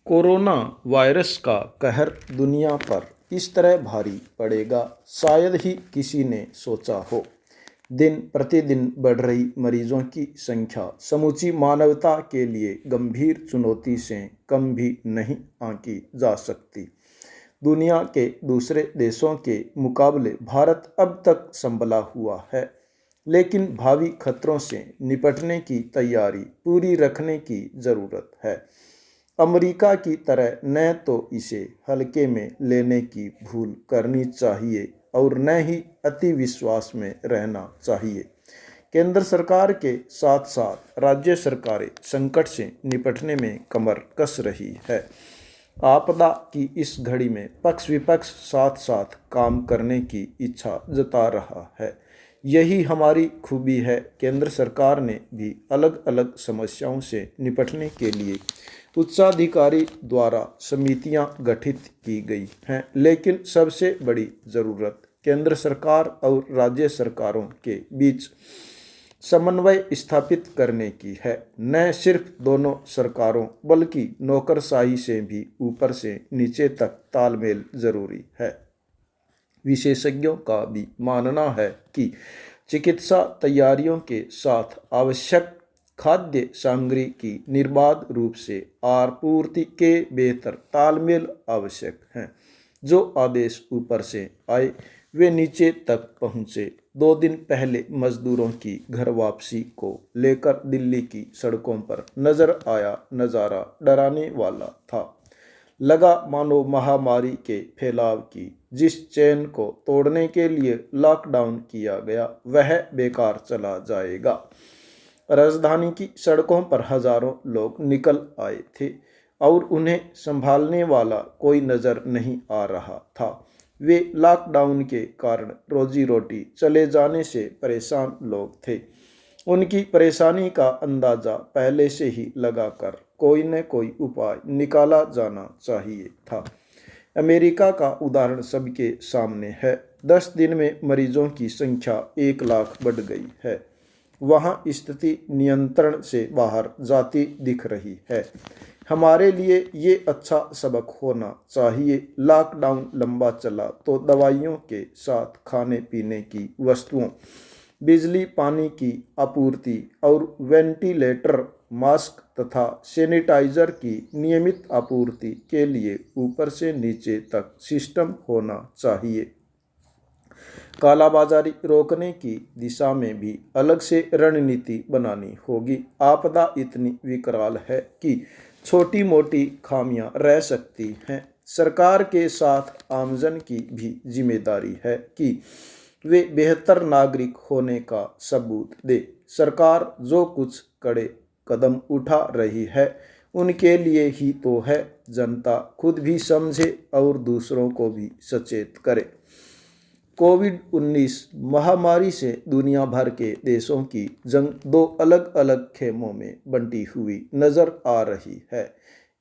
Corona virus का कहर दुनिया पर इस तरह भारी पड़ेगा शायद ही किसी ने सोचा हो। दिन प्रतिदिन बढ़ रही मरीजों की संख्या समूची मानवता के लिए गंभीर चुनौती से कम भी नहीं आंकी जा सकती। दुनिया के दूसरे देशों के मुकाबले भारत अब तक संभला हुआ है, लेकिन भावी खतरों से निपटने की तैयारी पूरी रखने की ज़रूरत है। अमेरिका की तरह न तो इसे हल्के में लेने की भूल करनी चाहिए और न ही अति विश्वास में रहना चाहिए। केंद्र सरकार के साथ साथ राज्य सरकारें संकट से निपटने में कमर कस रही है। आपदा की इस घड़ी में पक्ष विपक्ष साथ साथ काम करने की इच्छा जता रहा है। यही हमारी खूबी है। केंद्र सरकार ने भी अलग अलग समस्याओं से निपटने के लिए उच्चाधिकारी द्वारा समितियां गठित की गई हैं, लेकिन सबसे बड़ी ज़रूरत केंद्र सरकार और राज्य सरकारों के बीच समन्वय स्थापित करने की है। न सिर्फ दोनों सरकारों बल्कि नौकरशाही से भी ऊपर से नीचे तक तालमेल जरूरी है। विशेषज्ञों का भी मानना है कि चिकित्सा तैयारियों के साथ आवश्यक खाद्य सामग्री की निर्बाध रूप से आपूर्ति के बेहतर तालमेल आवश्यक हैं। जो आदेश ऊपर से आए वे नीचे तक पहुँचे। 2 दिन पहले मजदूरों की घर वापसी को लेकर दिल्ली की सड़कों पर नजर आया नज़ारा डराने वाला था। लगा मानो महामारी के फैलाव की जिस चेन को तोड़ने के लिए लॉकडाउन किया गया वह बेकार चला जाएगा। राजधानी की सड़कों पर हजारों लोग निकल आए थे और उन्हें संभालने वाला कोई नजर नहीं आ रहा था। वे लॉकडाउन के कारण रोजी रोटी चले जाने से परेशान लोग थे। उनकी परेशानी का अंदाजा पहले से ही लगाकर कोई न कोई उपाय निकाला जाना चाहिए था। अमेरिका का उदाहरण सबके सामने है। 10 दिन में मरीजों की संख्या 1 लाख बढ़ गई है। वहाँ स्थिति नियंत्रण से बाहर जाती दिख रही है। हमारे लिए ये अच्छा सबक होना चाहिए। लॉकडाउन लंबा चला तो दवाइयों के साथ खाने पीने की वस्तुओं, बिजली पानी की आपूर्ति और वेंटिलेटर, मास्क तथा सैनिटाइजर की नियमित आपूर्ति के लिए ऊपर से नीचे तक सिस्टम होना चाहिए। कालाबाजारी रोकने की दिशा में भी अलग से रणनीति बनानी होगी। आपदा इतनी विकराल है कि छोटी मोटी खामियां रह सकती हैं। सरकार के साथ आमजन की भी जिम्मेदारी है कि वे बेहतर नागरिक होने का सबूत दे। सरकार जो कुछ कड़े कदम उठा रही है उनके लिए ही तो है। जनता खुद भी समझे और दूसरों को भी सचेत करे। कोविड-19 महामारी से दुनिया भर के देशों की जंग 2 अलग अलग खेमों में बंटी हुई नजर आ रही है।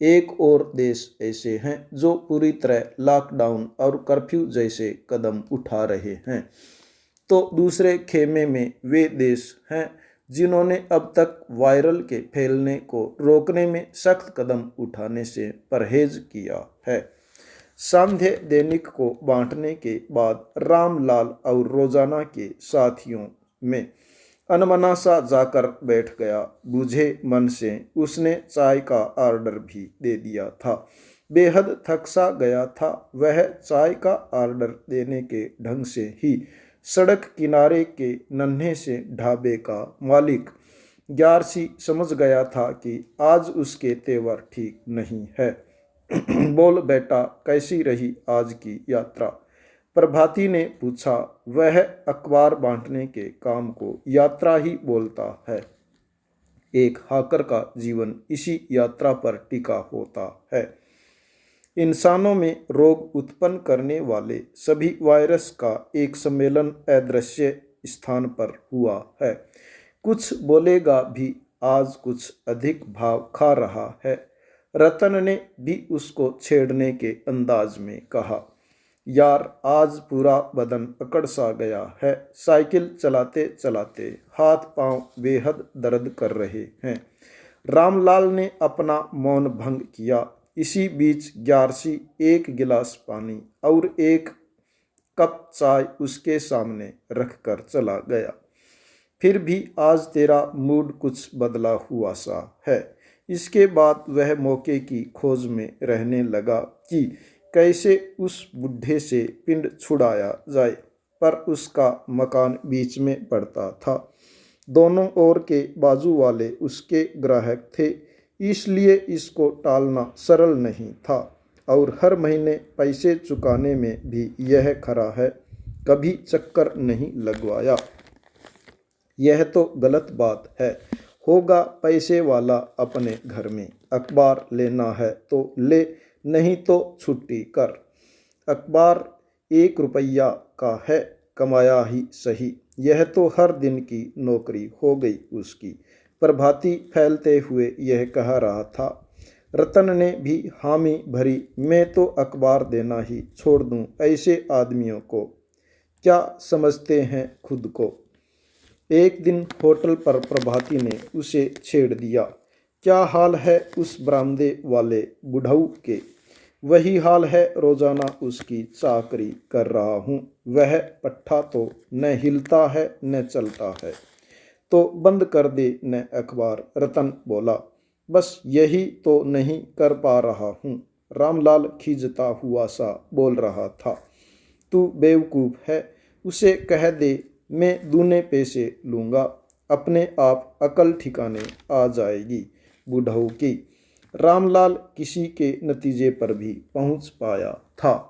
एक और देश ऐसे हैं जो पूरी तरह लॉकडाउन और कर्फ्यू जैसे कदम उठा रहे हैं, तो दूसरे खेमे में वे देश हैं जिन्होंने अब तक वायरल के फैलने को रोकने में सख्त कदम उठाने से परहेज किया है। सांध्य दैनिक को बांटने के बाद रामलाल और रोजाना के साथियों में अनमना सा जाकर बैठ गया। बुझे मन से उसने चाय का ऑर्डर भी दे दिया था। बेहद थक सा गया था वह। चाय का ऑर्डर देने के ढंग से ही सड़क किनारे के नन्हे से ढाबे का मालिक ग्यारसी समझ गया था कि आज उसके तेवर ठीक नहीं है। बोल बेटा, कैसी रही आज की यात्रा? प्रभाती ने पूछा। वह अखबार बांटने के काम को यात्रा ही बोलता है। एक हाकर का जीवन इसी यात्रा पर टिका होता है। इंसानों में रोग उत्पन्न करने वाले सभी वायरस का एक सम्मेलन अदृश्य स्थान पर हुआ है। कुछ बोलेगा भी आज कुछ अधिक भाव खा रहा है। रतन ने भी उसको छेड़ने के अंदाज में कहा, यार आज पूरा बदन अकड़ सा गया है। साइकिल चलाते चलाते हाथ पांव बेहद दर्द कर रहे हैं। रामलाल ने अपना मौन भंग किया। इसी बीच ग्यारसी एक गिलास पानी और एक कप चाय उसके सामने रखकर चला गया। फिर भी आज तेरा मूड कुछ बदला हुआ सा है। इसके बाद वह मौके की खोज में रहने लगा कि कैसे उस बुढ़े से पिंड छुड़ाया जाए, पर उसका मकान बीच में पड़ता था। दोनों ओर के बाजू वाले उसके ग्राहक थे, इसलिए इसको टालना सरल नहीं था। और हर महीने पैसे चुकाने में भी यह खरा है, कभी चक्कर नहीं लगवाया। यह तो गलत बात है। होगा पैसे वाला अपने घर में, अखबार लेना है तो ले, नहीं तो छुट्टी कर। अखबार 1 रुपया का है, कमाया ही सही। यह तो हर दिन की नौकरी हो गई उसकी। प्रभाती फैलते हुए यह कह रहा था। रतन ने भी हामी भरी। मैं तो अखबार देना ही छोड़ दूं ऐसे आदमियों को। क्या समझते हैं खुद को। एक दिन होटल पर प्रभाती ने उसे छेड़ दिया। क्या हाल है उस बरामदे वाले बुढ़ऊ के। वही हाल है, रोजाना उसकी चाकरी कर रहा हूँ। वह पट्ठा तो न हिलता है न चलता है। तो बंद कर दे न अखबार, रतन बोला। बस यही तो नहीं कर पा रहा हूँ, रामलाल खींचता हुआ सा बोल रहा था। तू बेवकूफ़ है, उसे कह दे मैं दूने पैसे लूँगा, अपने आप अकल ठिकाने आ जाएगी बुढ़ऊ की। रामलाल किसी के नतीजे पर भी पहुँच पाया था।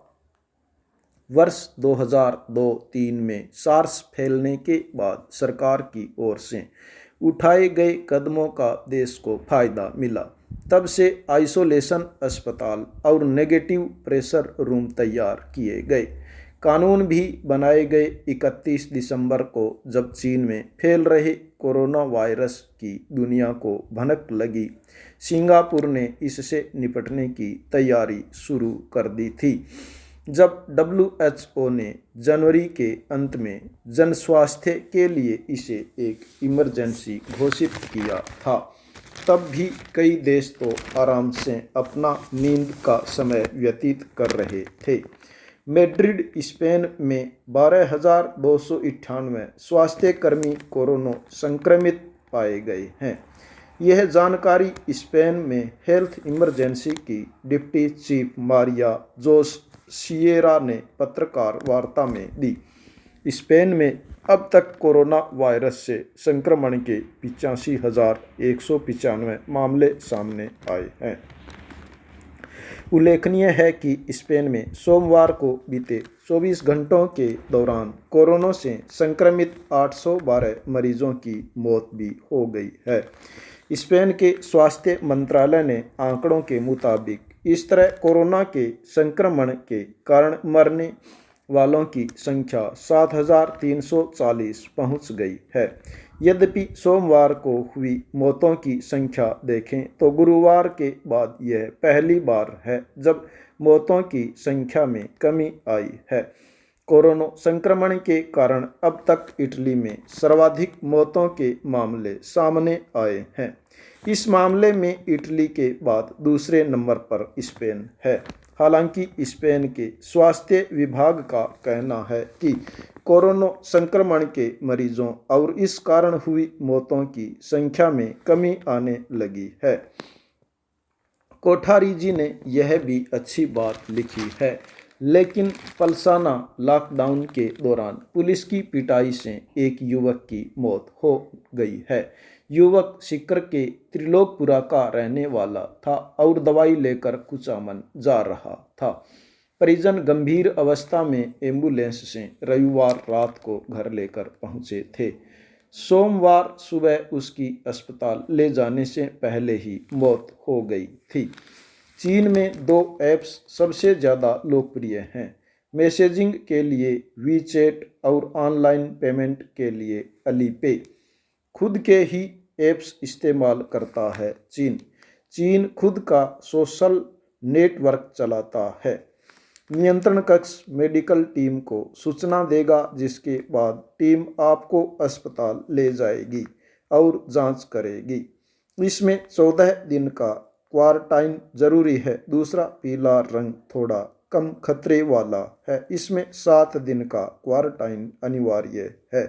वर्ष 2002-03 में सार्स फैलने के बाद सरकार की ओर से उठाए गए कदमों का देश को फायदा मिला। तब से आइसोलेशन अस्पताल और नेगेटिव प्रेशर रूम तैयार किए गए। कानून भी बनाए गए। 31 दिसंबर को जब चीन में फैल रहे कोरोना वायरस की दुनिया को भनक लगी, सिंगापुर ने इससे निपटने की तैयारी शुरू कर दी थी। जब WHO ने जनवरी के अंत में जन स्वास्थ्य के लिए इसे एक इमरजेंसी घोषित किया था, तब भी कई देश तो आराम से अपना नींद का समय व्यतीत कर रहे थे। मैड्रिड, स्पेन में 12,298 स्वास्थ्यकर्मी कोरोना संक्रमित पाए गए हैं। यह जानकारी स्पेन में हेल्थ इमरजेंसी की डिप्टी चीफ मारिया जोस सिएरा ने पत्रकार वार्ता में दी। स्पेन में अब तक कोरोना वायरस से संक्रमण के 85,195 मामले सामने आए हैं। उल्लेखनीय है कि स्पेन में सोमवार को बीते 24 घंटों के दौरान कोरोना से संक्रमित 812 मरीजों की मौत भी हो गई है। स्पेन के स्वास्थ्य मंत्रालय ने आंकड़ों के मुताबिक इस तरह कोरोना के संक्रमण के कारण मरने वालों की संख्या 7,340 पहुंच गई है। यद्यपि सोमवार को हुई मौतों की संख्या देखें तो गुरुवार के बाद यह पहली बार है जब मौतों की संख्या में कमी आई है। कोरोना संक्रमण के कारण अब तक इटली में सर्वाधिक मौतों के मामले सामने आए हैं। इस मामले में इटली के बाद दूसरे नंबर पर स्पेन है। हालांकि स्पेन के स्वास्थ्य विभाग का कहना है कि कोरोना संक्रमण के मरीजों और इस कारण हुई मौतों की संख्या में कमी आने लगी है। कोठारी जी ने यह भी अच्छी बात लिखी है, लेकिन पलसाना लॉकडाउन के दौरान पुलिस की पिटाई से एक युवक की मौत हो गई है। युवक सीकर के त्रिलोकपुरा का रहने वाला था और दवाई लेकर कुचामन जा रहा था। परिजन गंभीर अवस्था में एम्बुलेंस से रविवार रात को घर लेकर पहुंचे थे। सोमवार सुबह उसकी अस्पताल ले जाने से पहले ही मौत हो गई थी। चीन में 2 ऐप्स सबसे ज़्यादा लोकप्रिय हैं, मैसेजिंग के लिए वीचैट और ऑनलाइन पेमेंट के लिए अलीपे। खुद के ही ऐप्स इस्तेमाल करता है चीन। चीन खुद का सोशल नेटवर्क चलाता है। नियंत्रण कक्ष मेडिकल टीम को सूचना देगा, जिसके बाद टीम आपको अस्पताल ले जाएगी और जांच करेगी। इसमें 14 दिन का क्वारंटाइन जरूरी है। दूसरा, पीला रंग थोड़ा कम खतरे वाला है, इसमें 7 दिन का क्वारंटाइन अनिवार्य है।